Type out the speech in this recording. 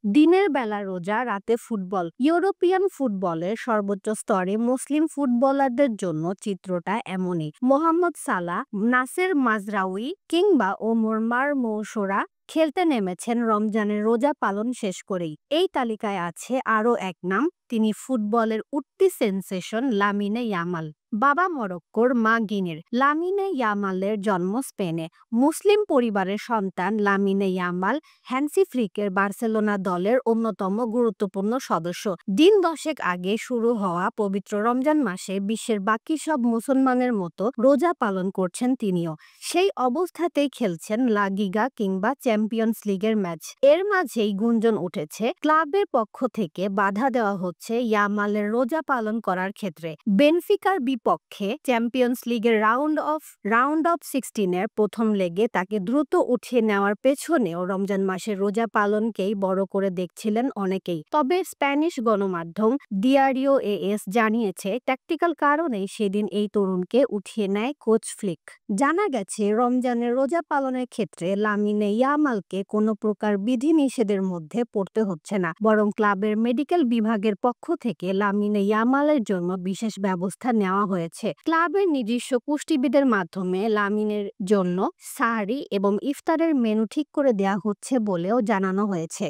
দিনের বেলা রোজা, রাতে ফুটবল। ইউরোপিয়ান ফুটবলের সর্বোচ্চ স্তরে মুসলিম ফুটবলারদের জন্য চিত্রটা এমনই। মোহাম্মদ সালাহ, নাসের মাজরাউই কিংবা ওমর মারমুশোরা খেলতে নেমেছেন রমজানের রোজা পালন শেষ করেই। এই তালিকায় আছে আরও এক নাম, তিনি ফুটবলের উঠতি সেনসেশন লামিনে ইয়ামাল। বাবা মরক্কোর, মা গিনির। লামিনে ইয়ামালের জন্ম স্পেনে। মুসলিম পরিবারের সন্তান লামিনে ইয়ামাল হ্যান্সি ফ্লিকের বার্সেলোনা দলের অন্যতম গুরুত্বপূর্ণ সদস্য। দিন 10 আগে শুরু হওয়া পবিত্র রমজান মাসে বিশ্বের বাকি সব মুসলমানের মতো রোজা পালন করছেন তিনিও। সেই অবস্থাতেই খেলছেন লা লিগা কিংবা চ্যাম্পিয়ন্স লিগের ম্যাচ। এর মাঝেই গুঞ্জন উঠেছে ক্লাবের পক্ষ থেকে বাধা দেওয়া হচ্ছে ইয়ামালের রোজা পালন করার ক্ষেত্রে। বেনফিকার বিপক্ষে চ্যাম্পিয়ন্স লিগের রাউন্ড অফ 16-এর প্রথম লেগে তাকে দ্রুত উঠিয়ে নেওয়ার পেছনেও রমজান মাসের রোজা পালনকেই বড় করে দেখছিলেন অনেকেই। তবে স্প্যানিশ গণমাধ্যম ডিয়ারিও এএস জানিয়েছে ট্যাকটিক্যাল কারণেই সেদিন এই তরুণকে উঠিয়ে নেয় কোচ ফ্লিক। জানা গেছে রমজানের রোজা পালনের ক্ষেত্রে লামিনে ইয়ামালকে কোনো প্রকার বিধিনিষেধের মধ্যে পড়তে হচ্ছে না, বরং ক্লাবের মেডিকেল বিভাগের পক্ষ থেকে লামিনে ইয়ামালের জন্য বিশেষ ব্যবস্থা নেওয়া হয়েছে। ক্লাবের নিজস্ব পুষ্টিবিদের মাধ্যমে লামিনের জন্য সাহরি এবং ইফতারের মেনু ঠিক করে দেওয়া হচ্ছে বলেও জানানো হয়েছে।